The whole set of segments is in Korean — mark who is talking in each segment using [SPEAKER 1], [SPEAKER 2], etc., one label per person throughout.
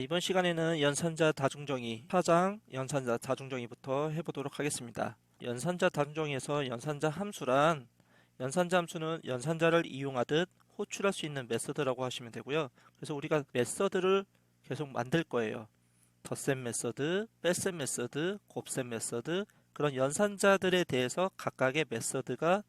[SPEAKER 1] 이번 시간에는 연산자 다중정의, 파장 연산자 다중정의부터 해보도록 하겠습니다. 연산자 다중정의에서 연산자 함수란 연산자 함수는 연산자를 이용하듯 호출할 수 있는 메서드라고 하시면 되고요. 그래서 우리가 메서드를 계속 만들 거예요. 덧셈 메서드, 뺄셈 메서드, 곱셈 메서드, 그런 연산자들에 대해서 각각의 메서드가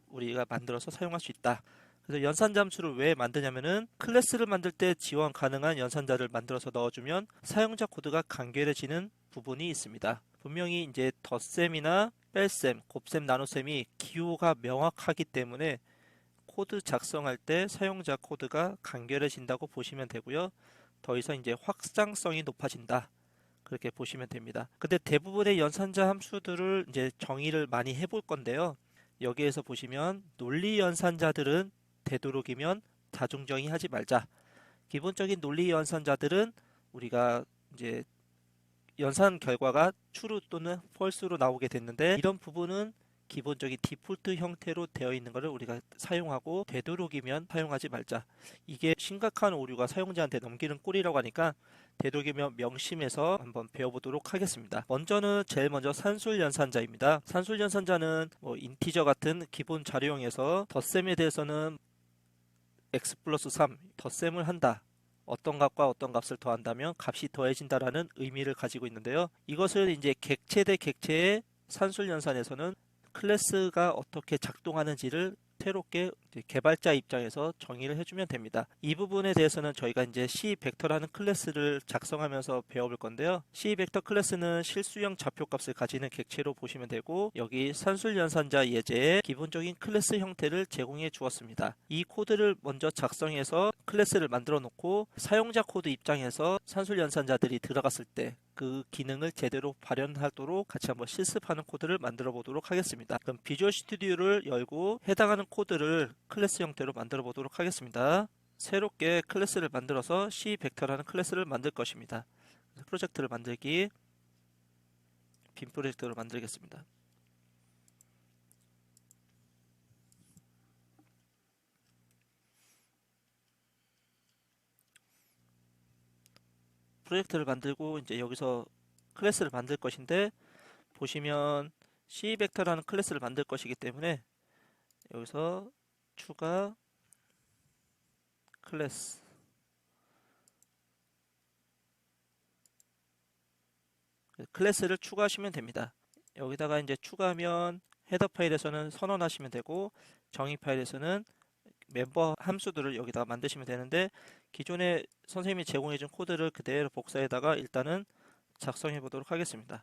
[SPEAKER 1] 우리가 만들어서 사용할 수 있다. 그래서 연산자 함수를 왜 만드냐면은 클래스를 만들 때 지원 가능한 연산자를 만들어서 넣어주면 사용자 코드가 간결해지는 부분이 있습니다. 분명히 이제 덧셈이나 뺄셈, 곱셈, 나눗셈이 기호가 명확하기 때문에 코드 작성할 때 사용자 코드가 간결해진다고 보시면 되고요. 더 이상 이제 확장성이 높아진다. 그렇게 보시면 됩니다. 근데 대부분의 연산자 함수들을 이제 정의를 많이 해볼 건데요. 여기에서 보시면 논리 연산자들은 되도록이면 다중정의 하지 말자. 기본적인 논리 연산자들은 우리가 이제 연산 결과가 true 또는 false로 나오게 됐는데 이런 부분은 기본적인 디폴트 형태로 되어 있는 것을 우리가 사용하고 되도록이면 사용하지 말자. 이게 심각한 오류가 사용자한테 넘기는 꼴이라고 하니까 되도록이면 명심해서 한번 배워보도록 하겠습니다. 제일 먼저 산술 연산자입니다. 산술 연산자는 인티저 같은 기본 자료형에서 덧셈에 대해서는 x 플러스 3 덧셈을 한다. 어떤 값과 어떤 값을 더한다면 값이 더해진다라는 의미를 가지고 있는데요. 이것을 이제 객체 대 객체의 산술 연산에서는 클래스가 어떻게 작동하는지를 새롭게 개발자 입장에서 정의를 해주면 됩니다. 이 부분에 대해서는 저희가 이제 C 벡터라는 클래스를 작성하면서 배워볼 건데요. C 벡터 클래스는 실수형 좌표값을 가지는 객체로 보시면 되고 여기 산술 연산자 예제에 기본적인 클래스 형태를 제공해 주었습니다. 이 코드를 먼저 작성해서 클래스를 만들어 놓고 사용자 코드 입장에서 산술 연산자들이 들어갔을 때 그 기능을 제대로 발현하도록 같이 한번 실습하는 코드를 만들어 보도록 하겠습니다. 그럼 비주얼 스튜디오를 열고 해당하는 코드를 클래스 형태로 만들어 보도록 하겠습니다. 새롭게 클래스를 만들어서 C 벡터라는 클래스를 만들 것입니다. 프로젝트를 만들기, 빈 프로젝트를 만들겠습니다. 프로젝트를 만들고 이제 여기서 클래스를 만들 것인데 보시면 C 벡터라는 클래스를 만들 것이기 때문에 여기서 추가 클래스 클래스를 추가하시면 됩니다. 여기다가 이제 추가하면 헤더 파일에서는 선언하시면 되고 정의 파일에서는 멤버 함수들을 여기다가 만드시면 되는데 기존에 선생님이 제공해준 코드를 그대로 복사해다가 일단은 작성해 보도록 하겠습니다.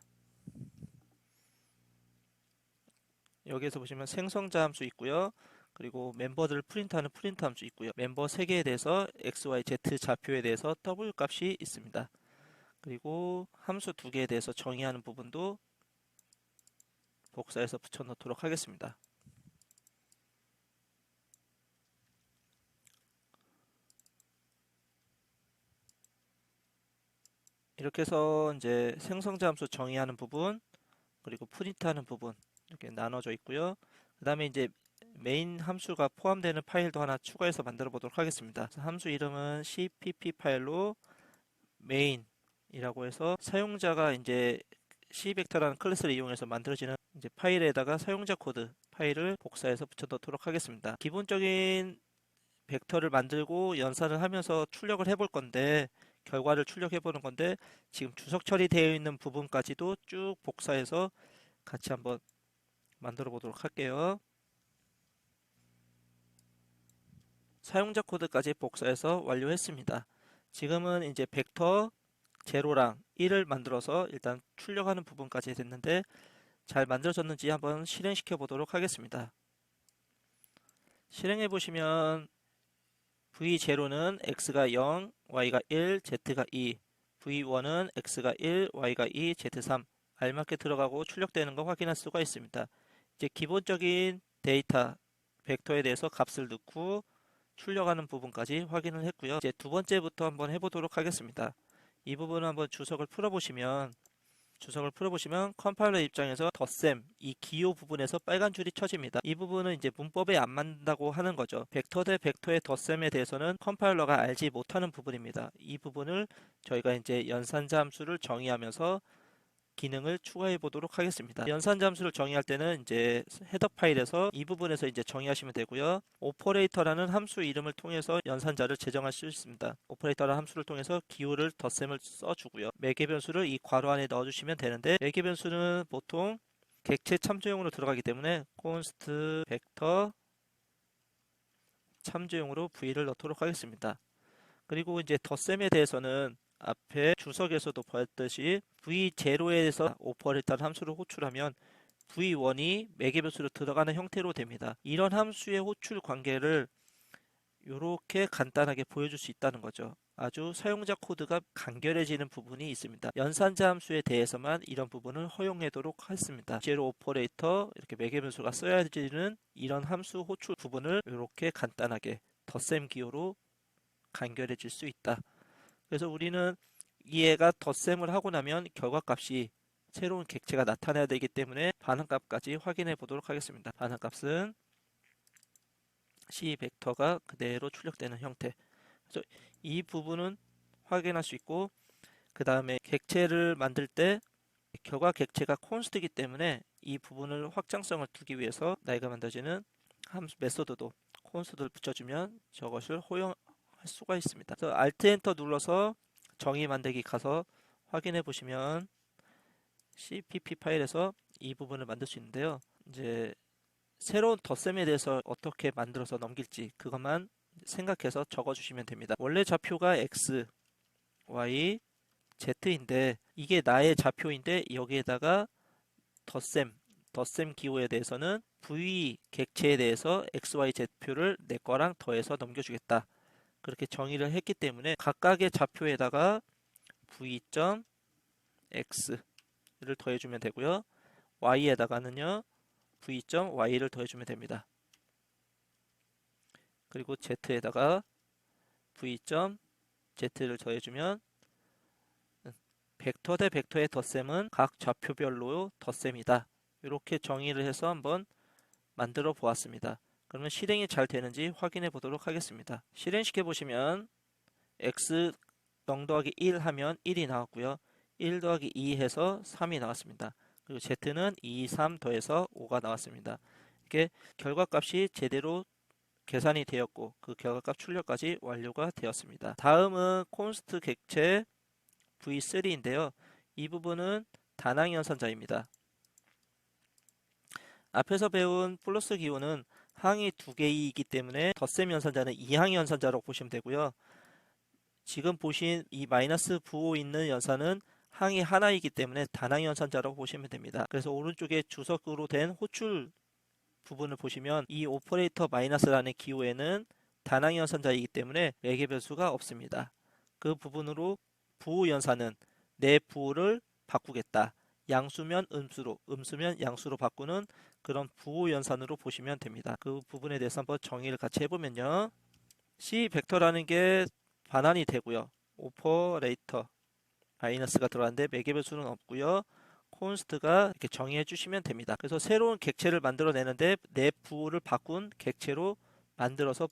[SPEAKER 1] 여기에서 보시면 생성자 함수 있고요. 그리고 멤버들을 프린트하는 프린트 함수 있고요. 멤버 3개에 대해서 x, y, z 좌표에 대해서 w 값이 있습니다. 그리고 함수 2개에 대해서 정의하는 부분도 복사해서 붙여 놓도록 하겠습니다. 이렇게 해서 이제 생성자 함수 정의하는 부분 그리고 프린트하는 부분 이렇게 나눠져 있고요. 그 다음에 이제 메인 함수가 포함되는 파일도 하나 추가해서 만들어 보도록 하겠습니다. 함수 이름은 cpp 파일로 main이라고 해서 사용자가 이제 c벡터라는 클래스를 이용해서 만들어지는 이제 파일에다가 사용자 코드 파일을 복사해서 붙여 넣도록 하겠습니다. 기본적인 벡터를 만들고 연산을 하면서 출력을 해볼 건데 결과를 출력해 보는 건데 지금 주석 처리되어 있는 부분까지도 쭉 복사해서 같이 한번 만들어 보도록 할게요. 사용자 코드까지 복사해서 완료했습니다. 지금은 이제 벡터 제로랑 1을 만들어서 일단 출력하는 부분까지 됐는데 잘 만들어졌는지 한번 실행시켜 보도록 하겠습니다. 실행해 보시면 V0는 x가 0, y가 1, z가 2, V1은 x가 1, y가 2, z3 알맞게 들어가고 출력되는 거 확인할 수가 있습니다. 이제 기본적인 데이터 벡터에 대해서 값을 넣고 출력하는 부분까지 확인을 했고요. 이제 두 번째부터 한번 해보도록 하겠습니다. 이 부분을 한번 주석을 풀어보시면 주석을 풀어보시면 컴파일러 입장에서 덧셈, 이 기호 부분에서 빨간 줄이 쳐집니다. 이 부분은 이제 문법에 안 맞는다고 하는 거죠. 벡터 대 벡터의 덧셈에 대해서는 컴파일러가 알지 못하는 부분입니다. 이 부분을 저희가 이제 연산자 함수를 정의하면서 기능을 추가해 보도록 하겠습니다. 연산자 함수를 정의할 때는 이제 헤더 파일에서 이 부분에서 이제 정의하시면 되고요. 오퍼레이터라는 함수 이름을 통해서 연산자를 제정할 수 있습니다. 오퍼레이터라는 함수를 통해서 기호를 덧셈을 써주고요. 매개 변수를 이 괄호 안에 넣어주시면 되는데, 매개 변수는 보통 객체 참조용으로 들어가기 때문에 const 벡터 참조용으로 v를 넣도록 하겠습니다. 그리고 이제 덧셈에 대해서는 앞에 주석에서도 봤듯이 v0에서 오퍼레이터라는 함수를 호출하면 v1이 매개변수로 들어가는 형태로 됩니다. 이런 함수의 호출 관계를 이렇게 간단하게 보여줄 수 있다는 거죠. 아주 사용자 코드가 간결해지는 부분이 있습니다. 연산자 함수에 대해서만 이런 부분을 허용하도록 했습니다. 제로 오퍼레이터, 이렇게 매개변수가 써야지는 이런 함수 호출 부분을 이렇게 간단하게 덧셈 기호로 간결해질 수 있다. 그래서 우리는 얘가 덧셈을 하고 나면 결과값이 새로운 객체가 나타나야 되기 때문에 반응값까지 확인해 보도록 하겠습니다. 반응값은 C 벡터가 그대로 출력되는 형태. 그래서 이 부분은 확인할 수 있고, 그 다음에 객체를 만들 때 결과 객체가 콘스트이기 때문에 이 부분을 확장성을 두기 위해서 나이가 만들어지는 함수 메소드도 콘스트를 붙여주면 저것을 허용할 수가 있습니다. 그래서 Alt 엔터 눌러서 정의 만들기 가서 확인해 보시면 CPP 파일에서 이 부분을 만들 수 있는데요. 이제 새로운 덧셈에 대해서 어떻게 만들어서 넘길지 그것만 생각해서 적어 주시면 됩니다. 원래 좌표가 X, Y, Z인데 이게 나의 좌표인데 여기에다가 덧셈 기호에 대해서는 V 객체에 대해서 X, Y, Z표를 내 거랑 더해서 넘겨주겠다. 그렇게 정의를 했기 때문에 각각의 좌표에다가 v.x를 더해주면 되고요. y에다가는요 v.y를 더해주면 됩니다. 그리고 z에다가 v.z를 더해주면 벡터 대 벡터의 덧셈은 각 좌표별로 덧셈이다. 이렇게 정의를 해서 한번 만들어 보았습니다. 그러면 실행이 잘 되는지 확인해 보도록 하겠습니다. 실행시켜 보시면 x 0 더하기 1 하면 1이 나왔고요. 1 더하기 2 해서 3이 나왔습니다. 그리고 z는 2, 3 더해서 5가 나왔습니다. 이렇게 결과값이 제대로 계산이 되었고 그 결과값 출력까지 완료가 되었습니다. 다음은 콘스트 객체 v3인데요. 이 부분은 다낭 연산자입니다. 앞에서 배운 플러스 기호는 항이 2개이기 때문에 덧셈 연산자는 2항 연산자라고 보시면 되고요. 지금 보신 이 마이너스 부호 있는 연산은 항이 하나이기 때문에 단항 연산자라고 보시면 됩니다. 그래서 오른쪽에 주석으로 된 호출 부분을 보시면 이 오퍼레이터 마이너스라는 기호에는 단항 연산자이기 때문에 매개 변수가 없습니다. 그 부분으로 부호 연산은 내 부호를 바꾸겠다. 양수면 음수로, 음수면 양수로 바꾸는 그런 부호 연산으로 보시면 됩니다. 그 부분에 대해서 한번 정의를 같이 해보면요. C 벡터라는 게 반환이 되고요. 오퍼레이터 마이너스가 들어갔는데 매개 변수는 없고요. 콘스트가 이렇게 정의해 주시면 됩니다. 그래서 새로운 객체를 만들어내는데 내 부호를 바꾼 객체로 만들어서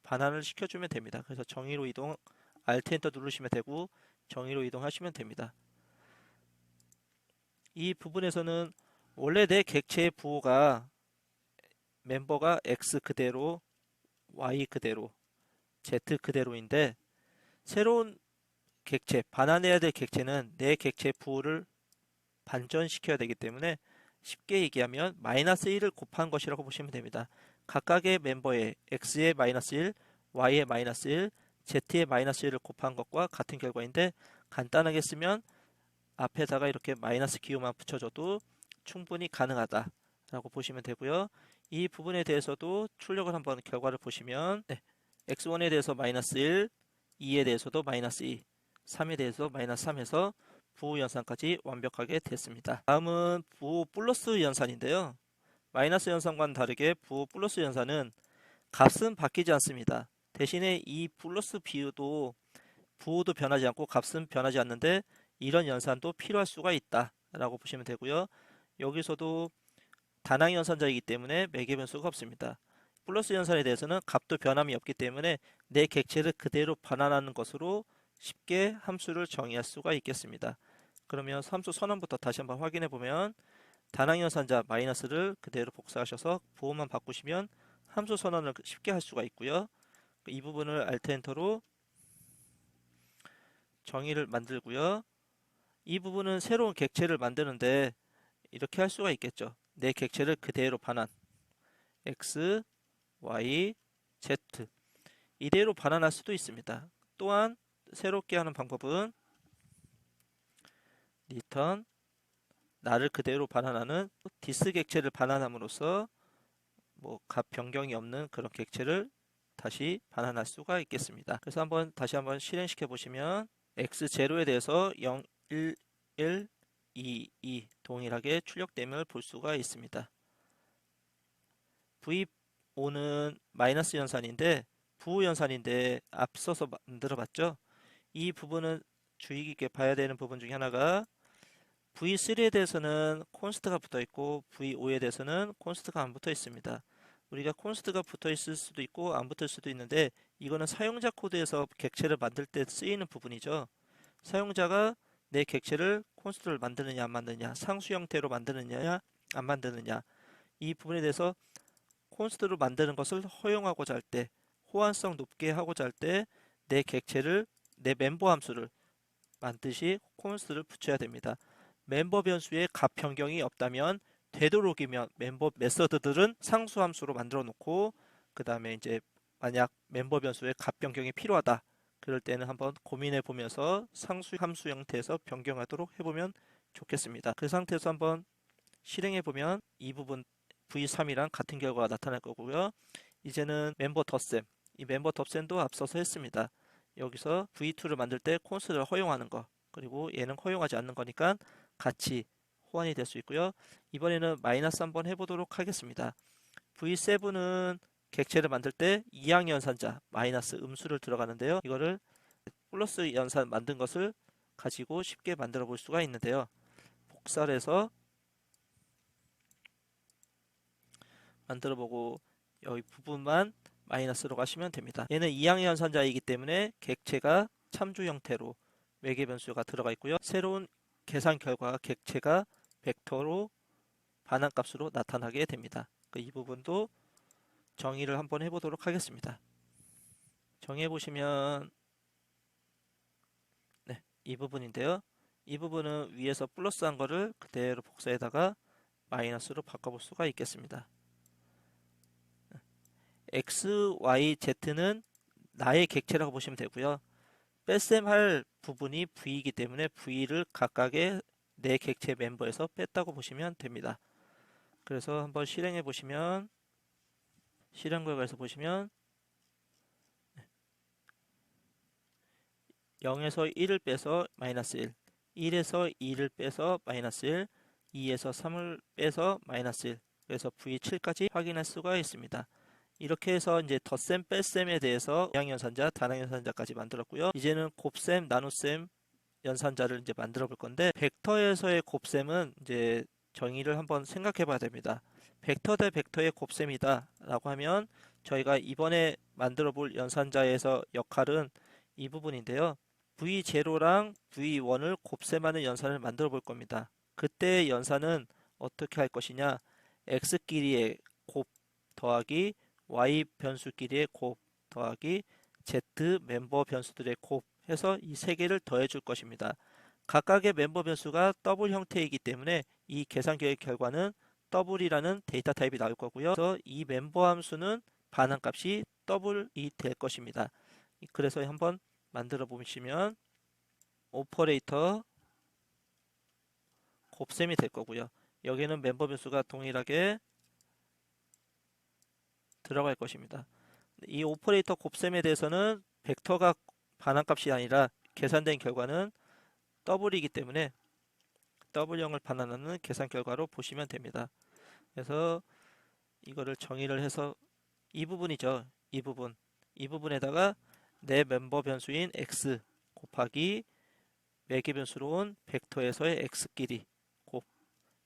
[SPEAKER 1] 반환을 시켜주면 됩니다. 그래서 정의로 이동, Alt 엔터 누르시면 되고 정의로 이동하시면 됩니다. 이 부분에서는 원래 내 객체의 부호가 멤버가 X 그대로, Y 그대로, Z 그대로인데 새로운 객체, 반환해야 될 객체는 내 객체 부호를 반전시켜야 되기 때문에 쉽게 얘기하면 마이너스 1을 곱한 것이라고 보시면 됩니다. 각각의 멤버의 X의 마이너스 1, Y의 마이너스 1, Z의 마이너스 1을 곱한 것과 같은 결과인데 간단하게 쓰면 앞에다가 이렇게 마이너스 기호만 붙여줘도 충분히 가능하다라고 보시면 되고요. 이 부분에 대해서도 출력을 한번 결과를 보시면 x1에 대해서 마이너스 1, 2에 대해서도 마이너스 2, 3에 대해서 마이너스 3 해서 부호 연산까지 완벽하게 됐습니다. 다음은 부호 플러스 연산인데요. 마이너스 연산과는 다르게 부호 플러스 연산은 값은 바뀌지 않습니다. 대신에 이 플러스 비율도 부호도 변하지 않고 값은 변하지 않는데 이런 연산도 필요할 수가 있다 라고 보시면 되고요. 여기서도 단항 연산자이기 때문에 매개 변수가 없습니다. 플러스 연산에 대해서는 값도 변함이 없기 때문에 내 객체를 그대로 반환하는 것으로 쉽게 함수를 정의할 수가 있겠습니다. 그러면 함수 선언부터 다시 한번 확인해 보면 단항 연산자 마이너스를 그대로 복사하셔서 부호만 바꾸시면 함수 선언을 쉽게 할 수가 있고요. 이 부분을 Alt 엔터로 정의를 만들고요. 이 부분은 새로운 객체를 만드는데 이렇게 할 수가 있겠죠. 내 객체를 그대로 반환 x, y, z 이대로 반환할 수도 있습니다. 또한 새롭게 하는 방법은 return 나를 그대로 반환하는 디스 객체를 반환함으로써 값 변경이 없는 그런 객체를 다시 반환할 수가 있겠습니다. 그래서 다시 한번 실행시켜 보시면 x0에 대해서 0, 1, 1, 2, 2 동일하게 출력됨을 볼 수가 있습니다. V5는 마이너스 연산인데 부호 연산인데 앞서서 만들어 봤죠. 이 부분은 주의 깊게 봐야 되는 부분 중에 하나가 V3에 대해서는 콘스트가 붙어 있고 V5에 대해서는 콘스트가 안 붙어 있습니다. 우리가 콘스트가 붙어 있을 수도 있고 안 붙을 수도 있는데 이거는 사용자 코드에서 객체를 만들 때 쓰이는 부분이죠. 사용자가 내 객체를 콘스트를 만드느냐 안 만드느냐, 상수 형태로 만드느냐 안 만드느냐, 이 부분에 대해서 콘스트로 만드는 것을 허용하고자 할 때, 호환성 높게 하고자 할 때 내 객체를, 내 멤버 함수를 반드시 콘스트를 붙여야 됩니다. 멤버 변수에 값 변경이 없다면 되도록이면 멤버 메서드들은 상수 함수로 만들어 놓고 그 다음에 이제 만약 멤버 변수에 값 변경이 필요하다 그럴 때는 한번 고민해 보면서 상수 함수 형태에서 변경하도록 해보면 좋겠습니다. 그 상태에서 한번 실행해 보면 이 부분 V3이랑 같은 결과가 나타날 거고요. 이제는 멤버 덧셈, 이 멤버 덧셈도 앞서서 했습니다. 여기서 V2를 만들 때 콘스트를 허용하는 거, 그리고 얘는 허용하지 않는 거니까 같이 호환이 될 수 있고요. 이번에는 마이너스 한번 해보도록 하겠습니다. V7은 객체를 만들 때 이항 연산자 마이너스 음수를 들어가는데요. 이거를 플러스 연산 만든 것을 가지고 쉽게 만들어 볼 수가 있는데요. 복사를 해서 만들어 보고 여기 부분만 마이너스로 가시면 됩니다. 얘는 이항 연산자이기 때문에 객체가 참조 형태로 매개 변수가 들어가 있고요. 새로운 계산 결과 객체가 벡터로 반환값으로 나타나게 됩니다. 이 부분도 정의를 한번 해보도록 하겠습니다. 정의해 보시면 이 부분인데요. 이 부분은 위에서 플러스한 거를 그대로 복사에다가 마이너스로 바꿔볼 수가 있겠습니다. x, y, z는 나의 객체라고 보시면 되고요. 뺄셈할 부분이 v이기 때문에 v를 각각의 내 객체 멤버에서 뺐다고 보시면 됩니다. 그래서 한번 실행해 보시면 실행 결과에서 보시면 0에서 1을 빼서 마이너스 1, 1에서 2를 빼서 마이너스 1, 2에서 3을 빼서 마이너스 1, 그래서 V7까지 확인할 수가 있습니다. 이렇게 해서 이제 덧셈, 뺄셈에 대해서 이항연산자, 단항연산자까지 만들었고요. 이제는 곱셈, 나눗셈 연산자를 이제 만들어 볼 건데 벡터에서의 곱셈은 이제 정의를 한번 생각해 봐야 됩니다. 벡터 대 벡터의 곱셈이다 라고 하면 저희가 이번에 만들어 볼 연산자에서 역할은 이 부분인데요. V0랑 V1을 곱셈하는 연산을 만들어 볼 겁니다. 그때 연산은 어떻게 할 것이냐, x끼리의 곱 더하기 y 변수끼리의 곱 더하기 z 멤버 변수들의 곱 해서 이 세 개를 더해 줄 것입니다. 각각의 멤버 변수가 더블 형태이기 때문에 이 계산기의 결과는 더블이라는 데이터 타입이 나올 거고요. 그래서 이 멤버 함수는 반환값이 더블이 될 것입니다. 그래서 한번 만들어 보시면 오퍼레이터 곱셈이 될 거고요. 여기는 멤버 변수가 동일하게 들어갈 것입니다. 이 오퍼레이터 곱셈에 대해서는 벡터가 반환값이 아니라 계산된 결과는 더블이기 때문에 더블형을 반환하는 계산 결과로 보시면 됩니다. 그래서 이거를 정의를 해서 이 부분이죠. 이 부분에다가 내 멤버 변수인 x 곱하기 매개 변수로온 벡터에서의 x끼리 곱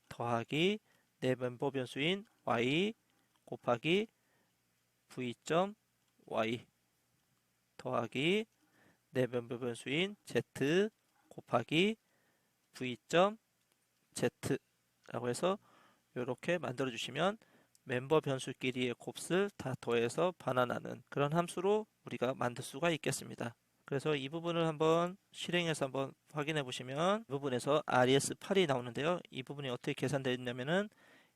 [SPEAKER 1] 더하기 내 멤버 변수인 y 곱하기 v.y 더하기 내 멤버 변수인 z 곱하기 v.z 라고 해서 이렇게 만들어 주시면 멤버 변수끼리의 곱을 다 더해서 반환하는 그런 함수로 우리가 만들 수가 있겠습니다. 그래서 이 부분을 한번 실행해서 한번 확인해 보시면 이 부분에서 RES8이 나오는데요. 이 부분이 어떻게 계산되어 있냐면은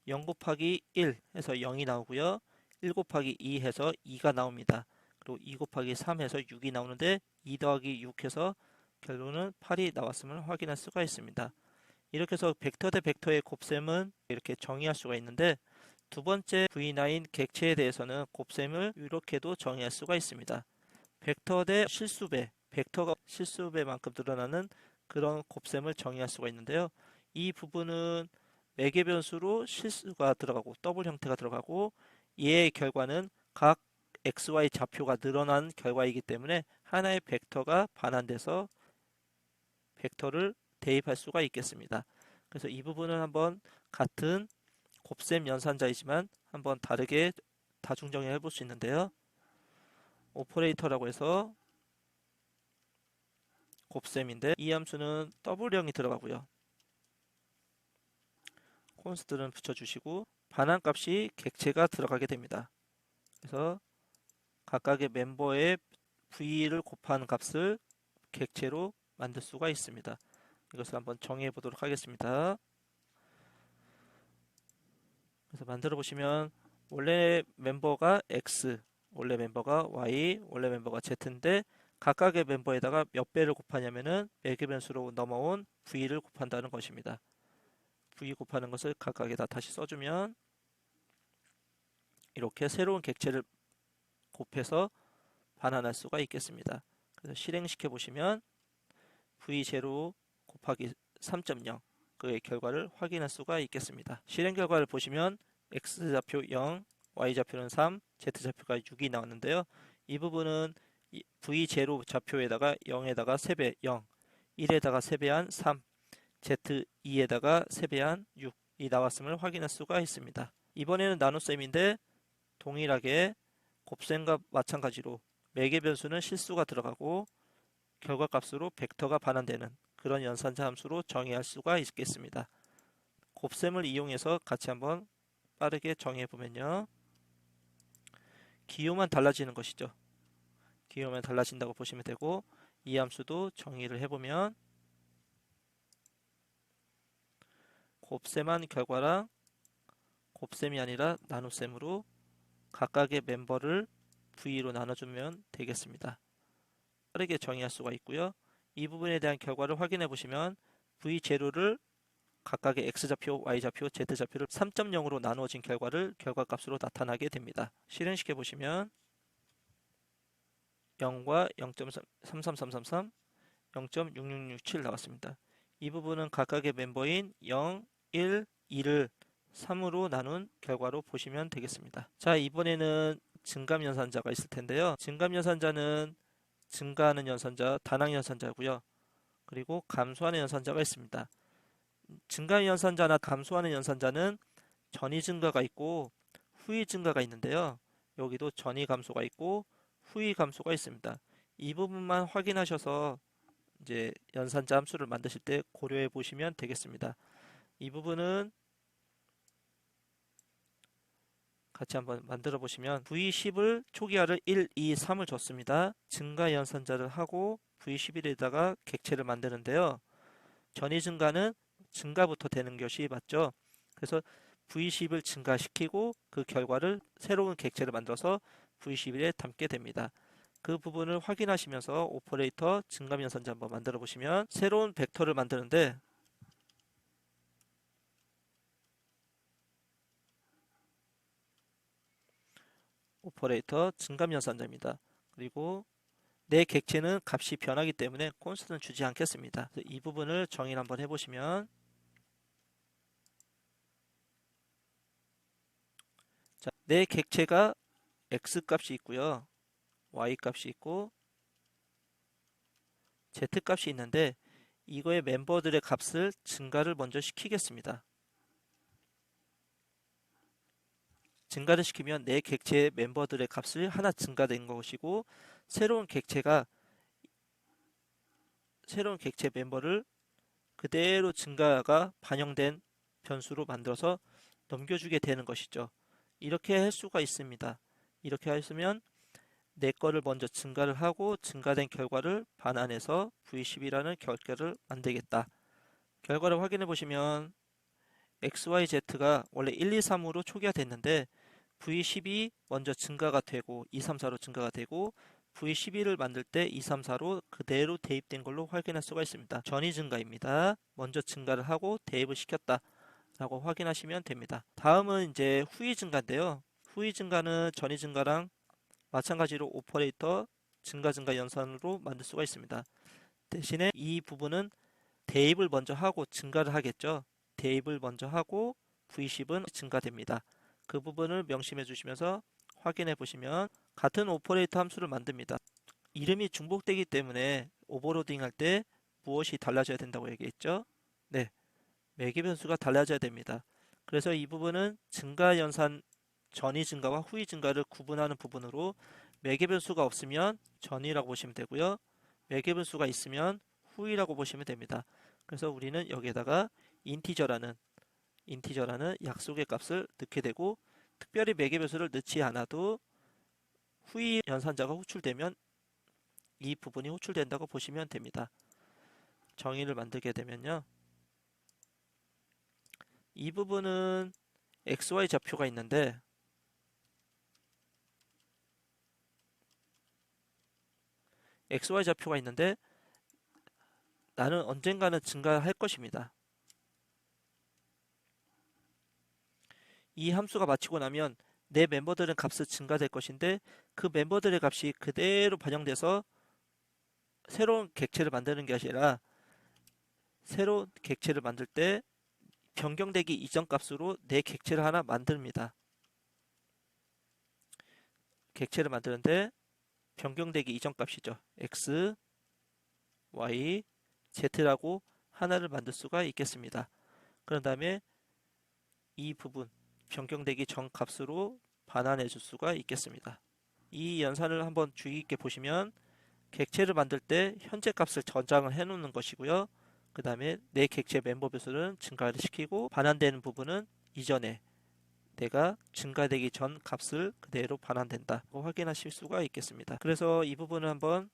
[SPEAKER 1] 0 곱하기 1 해서 0이 나오고요. 1 곱하기 2 해서 2가 나옵니다. 그리고 2 곱하기 3 해서 6이 나오는데 2 더하기 6 해서 결론은 8이 나왔음을 확인할 수가 있습니다. 이렇게 해서 벡터 대 벡터의 곱셈은 이렇게 정의할 수가 있는데 두 번째 V9 객체에 대해서는 곱셈을 이렇게도 정의할 수가 있습니다. 벡터 대 실수배, 벡터가 실수배만큼 늘어나는 그런 곱셈을 정의할 수가 있는데요. 이 부분은 매개 변수로 실수가 들어가고 더블 형태가 들어가고 얘의 결과는 각 xy 좌표가 늘어난 결과이기 때문에 하나의 벡터가 반환돼서 벡터를 대입할 수가 있겠습니다. 그래서 이 부분은 한번 같은 곱셈 연산자이지만 한번 다르게 다중정의 해볼 수 있는데요. 오퍼레이터라고 해서 곱셈인데 이 함수는 더블형이 들어가고요. 콘스트는 붙여주시고 반환값이 객체가 들어가게 됩니다. 그래서 각각의 멤버의 v를 곱한 값을 객체로 만들 수가 있습니다. 이것을 한번 정의해 보도록 하겠습니다. 그래서 만들어 보시면 원래 멤버가 x, 원래 멤버가 y, 원래 멤버가 z인데 각각의 멤버에다가 몇 배를 곱하냐면은 매개 변수로 넘어온 v를 곱한다는 것입니다. v 곱하는 것을 각각에다 다시 써주면 이렇게 새로운 객체를 곱해서 반환할 수가 있겠습니다. 그래서 실행시켜 보시면 v0 곱하기 3.0 그의 결과를 확인할 수가 있겠습니다. 실행 결과를 보시면 x좌표 0, y좌표는 3, z좌표가 6이 나왔는데요. 이 부분은 v0 좌표에다가 0에다가 3배 0, 1에다가 3배한 3, z2에다가 3배한 6이 나왔음을 확인할 수가 있습니다. 이번에는 나눗셈인데 동일하게 곱셈과 마찬가지로 매개 변수는 실수가 들어가고 결과값으로 벡터가 반환되는 그런 연산자 함수로 정의할 수가 있겠습니다. 곱셈을 이용해서 같이 한번 빠르게 정의해 보면요. 기호만 달라지는 것이죠. 기호만 달라진다고 보시면 되고 이 함수도 정의를 해보면 곱셈한 결과랑 곱셈이 아니라 나눗셈으로 각각의 멤버를 v로 나눠주면 되겠습니다. 빠르게 정의할 수가 있고요. 이 부분에 대한 결과를 확인해 보시면 v0를 각각의 x좌표, y좌표, z좌표를 3.0으로 나누어진 결과를 결과값으로 나타나게 됩니다. 실행시켜 보시면 0과 0.33333, 0.6667 나왔습니다. 이 부분은 각각의 멤버인 0, 1, 2를 3으로 나눈 결과로 보시면 되겠습니다. 자, 이번에는 증감 연산자가 있을 텐데요. 증감 연산자는 증가하는 연산자, 단항 연산자고요. 그리고 감소하는 연산자가 있습니다. 증가 연산자나 감소하는 연산자는 전이 증가가 있고 후이 증가가 있는데요. 여기도 전이 감소가 있고 후이 감소가 있습니다. 이 부분만 확인하셔서 이제 연산자 함수를 만드실 때 고려해 보시면 되겠습니다. 이 부분은 같이 한번 만들어 보시면 V10을 초기화를 1, 2, 3을 줬습니다. 증가 연산자를 하고 V11에다가 객체를 만드는데요. 전이 증가는 증가부터 되는 것이 맞죠. 그래서 V10을 증가시키고 그 결과를 새로운 객체를 만들어서 V11에 담게 됩니다. 그 부분을 확인하시면서 오퍼레이터 증감 연산자 한번 만들어 보시면 새로운 벡터를 만드는데 오퍼레이터 증감 연산자입니다. 그리고 내 객체는 값이 변하기 때문에 콘스트는 주지 않겠습니다. 이 부분을 정의를 한번 해보시면 자, 내 객체가 x 값이 있고요. y 값이 있고 z 값이 있는데 이거의 멤버들의 값을 증가를 먼저 시키겠습니다. 증가를 시키면 내 객체의 멤버들의 값이 하나 증가된 것이고 새로운 객체 멤버를 그대로 증가가 반영된 변수로 만들어서 넘겨주게 되는 것이죠. 이렇게 할 수가 있습니다. 이렇게 했으면 내 거를 먼저 증가를 하고 증가된 결과를 반환해서 V10이라는 결과를 만들겠다. 결과를 확인해 보시면 XYZ가 원래 1, 2, 3으로 초기화됐는데 V10이 먼저 증가가 되고 2, 3, 4로 증가가 되고 V11을 만들 때 2, 3, 4로 그대로 대입된 걸로 확인할 수가 있습니다. 전이 증가입니다. 먼저 증가를 하고 대입을 시켰다 라고 확인하시면 됩니다. 다음은 이제 후이 증가인데요. 후이 증가는 전이 증가랑 마찬가지로 오퍼레이터 증가 연산으로 만들 수가 있습니다. 대신에 이 부분은 대입을 먼저 하고 증가를 하겠죠. 대입을 먼저 하고 V10은 증가됩니다. 그 부분을 명심해 주시면서 확인해 보시면 같은 오퍼레이터 함수를 만듭니다. 이름이 중복되기 때문에 오버로딩 할 때 무엇이 달라져야 된다고 얘기했죠? 네, 매개 변수가 달라져야 됩니다. 그래서 이 부분은 증가 연산 전이 증가와 후이 증가를 구분하는 부분으로 매개 변수가 없으면 전이라고 보시면 되고요. 매개 변수가 있으면 후이라고 보시면 됩니다. 그래서 우리는 여기에다가 인티저라는 약속의 값을 넣게 되고 특별히 매개 변수를 넣지 않아도 후이 연산자가 호출되면 이 부분이 호출된다고 보시면 됩니다. 정의를 만들게 되면요. 이 부분은 XY 좌표가 있는데 나는 언젠가는 증가할 것입니다. 이 함수가 마치고 나면 내 멤버들은 값이 증가될 것인데 그 멤버들의 값이 그대로 반영돼서 새로운 객체를 만드는 게 아니라 새로운 객체를 만들 때 변경되기 이전 값으로 내 객체를 하나 만듭니다. 객체를 만드는데 변경되기 이전 값이죠. x, y, z라고 하나를 만들 수가 있겠습니다. 그런 다음에 이 부분 변경되기 전 값으로 반환해 줄 수가 있겠습니다. 이 연산을 한번 주의 있게 보시면 객체를 만들 때 현재 값을 저장을 해 놓는 것이고요. 그 다음에 내 객체 멤버 변수는 증가를 시키고 반환되는 부분은 이전에 내가 증가되기 전 값을 그대로 반환된다고 확인하실 수가 있겠습니다. 그래서 이 부분을 한번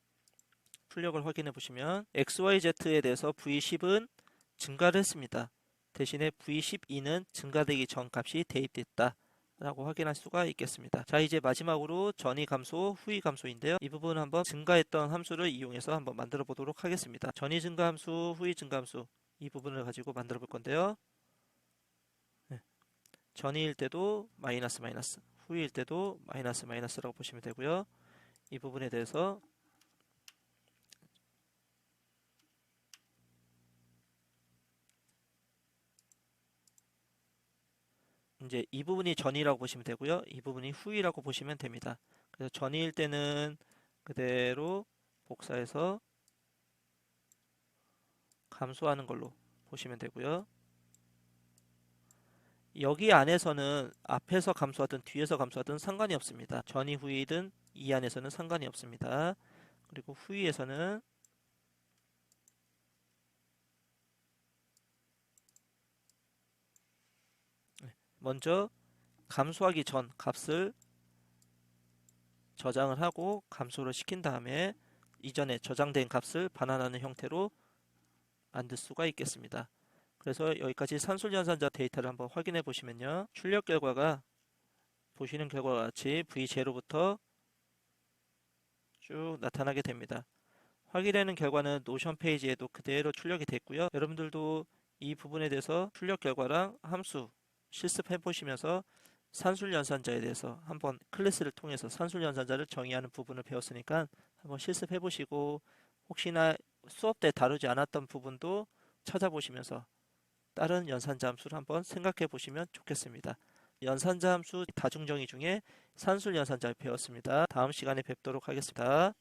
[SPEAKER 1] 출력을 확인해 보시면 XYZ에 대해서 V10은 증가를 했습니다. 대신에 V12는 증가되기 전 값이 대입됐다 라고 확인할 수가 있겠습니다. 자, 이제 마지막으로 전이 감소, 후이 감소인데요. 이 부분은 한번 증가했던 함수를 이용해서 한번 만들어 보도록 하겠습니다. 전이 증가 함수, 후이 증가 함수 이 부분을 가지고 만들어 볼 건데요. 네. 전이일 때도 마이너스 마이너스, 후이일 때도 마이너스 마이너스라고 보시면 되고요. 이 부분에 대해서 이제 이 부분이 전이라고 보시면 되고요. 이 부분이 후이라고 보시면 됩니다. 그래서 전이일 때는 그대로 복사해서 감소하는 걸로 보시면 되고요. 여기 안에서는 앞에서 감소하든 뒤에서 감소하든 상관이 없습니다. 전이 후이든 이 안에서는 상관이 없습니다. 그리고 후이에서는 먼저 감소하기 전 값을 저장을 하고 감소를 시킨 다음에 이전에 저장된 값을 반환하는 형태로 만들 수가 있겠습니다. 그래서 여기까지 산술연산자 데이터를 한번 확인해 보시면요. 출력 결과가 보시는 결과와 같이 V0부터 쭉 나타나게 됩니다. 확인하는 결과는 노션 페이지에도 그대로 출력이 됐고요. 여러분들도 이 부분에 대해서 출력 결과랑 함수 실습해 보시면서 산술연산자에 대해서 한번 클래스를 통해서 산술연산자를 정의하는 부분을 배웠으니까 한번 실습해 보시고 혹시나 수업 때 다루지 않았던 부분도 찾아보시면서 다른 연산자 함수를 한번 생각해 보시면 좋겠습니다. 연산자 함수 다중정의 중에 산술연산자를 배웠습니다. 다음 시간에 뵙도록 하겠습니다.